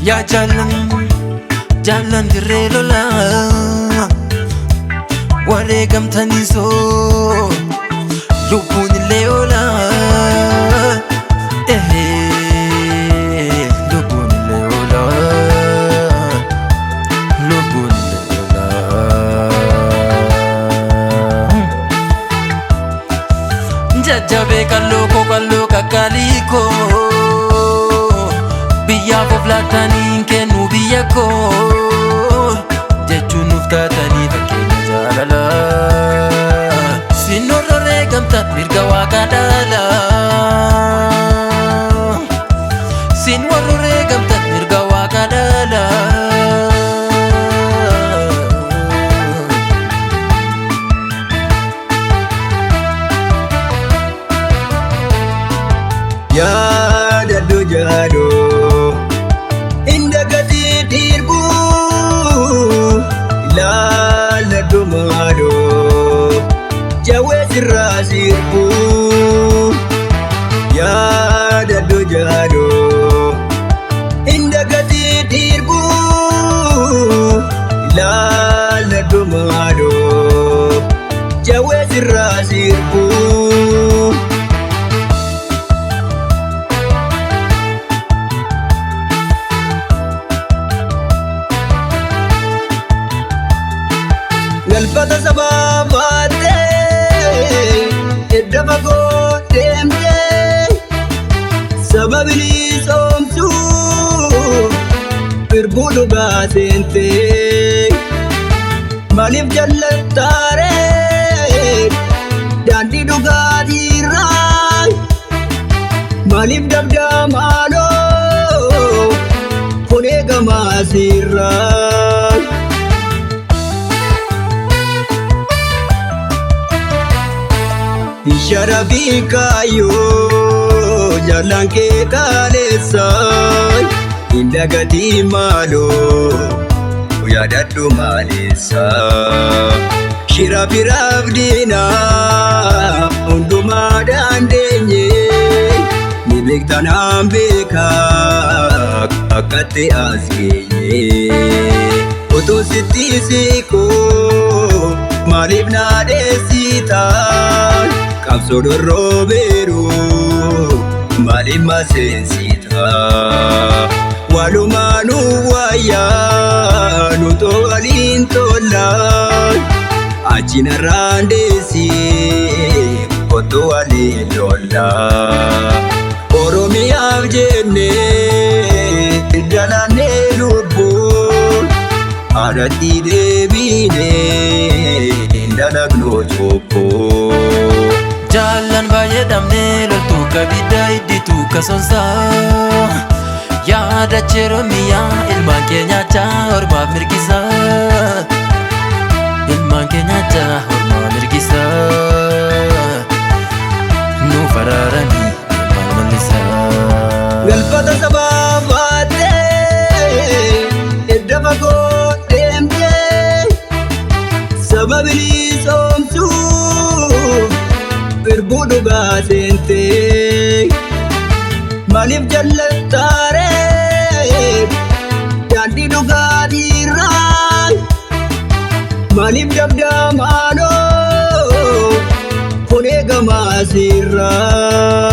Ya jalan dirree lolaa wareegamtanii soo lubbuun illee oolaa lubbuun illee oolaa lubbuun illee oolaa jajjabee kalloo kakkaalii koo biyyaaf of laatanii kennu biyya koo jechuun nuuf taatanii fakkeenya jaalalaa siin hororee gamta mirga waaqaa dhaalaa siin hororee gamta mirga waaqaa dhaalaa yaadadhu jaadoo inda gadi dirbu ilaaladhu maadoo jawwee sirraa sirbu yaadadhu jaadoo inda gadi dirbu ilaaladhu maadoo jawwee sirraa sirbu galfata sababaatee edda fagoo deemtee sababni soomtuu birbuu dhugaa seentee maaliif jallattaaree daandii dhugaatiirraa maaliif dabdaa maaloo kunee gamaasiirraa Sharabii kaayoo jaalan kee kaaleessaa inda gadi maaloo yaadadhu maaleessaa shira biraaf diinaa hundumaa dandeenye ni beektanaan beekaa akkatti as geenye otoo sitti siikoo maaliif naadheessitaa qabsoo dorrobeeru maaliif maseensitaa walumaanuu wayyaa nutoo waliin tollaan achi narraan deessii otoo waliin lollaa Oromiyaaf jennee jalannee lubbuun aadatti deebinee dalagnoo chokkoo Jalan baay'ee dhabnee loltuu kabidda iddituu kasonsaa yaada Oromiyaa ilmaan keenyachaa ormaaf mirgisaa ilmaan keenyachaa ormaaf mirgisaa nuuf araaranii ilmaan mul'isaa galfata sababaatee edda fagoo deemtee sababni soomtuu birbuu dhugaa seentee maaliif jallattaaree daandii dhugaatiirraa maaliif dabdaa maaloo kunee gamaasiirraa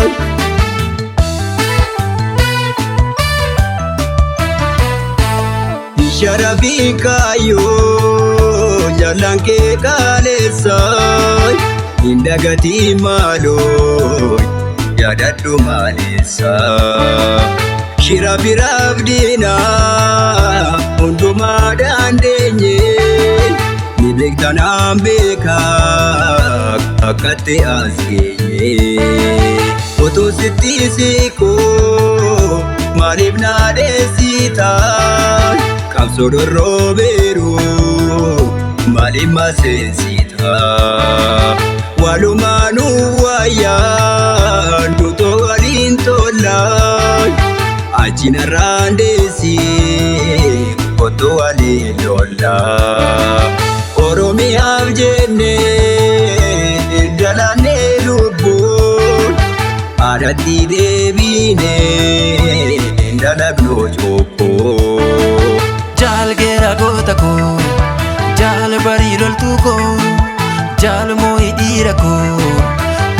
sharabii kaayoo jaalan kee kaaleessaa inda gadi maaloo yaadadhu maaleessaa shira biraaf diinaa hundumaa dandeenye ni beektanaan beekaa akkatti as geenye otoo sitti siikoo maaliif naadheessitaa qabsoo dorrobeeru maaliif maseensitaa walumaanuu wayyaa nutoo waliin tollaan achi narraan deessii otoo waliin lollaa Oromiyaaf jennee jalannee lubbuun aadatti deebinee dalagnoo cobboo. Jaal geeraa goota koo, jaal barii loltuu koo, jaal moo'ii dhiira koo,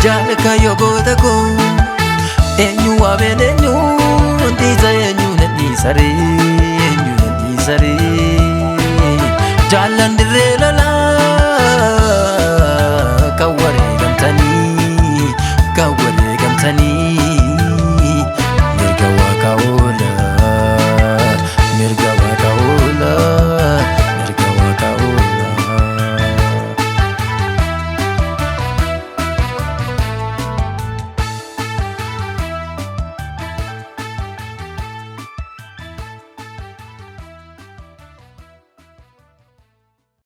jaal kayyoo goota koo. Eenyu waameen eenyu dhiisa eenyu na dhiisa ree, eenyu na dhiisa ree. Jaalan dirree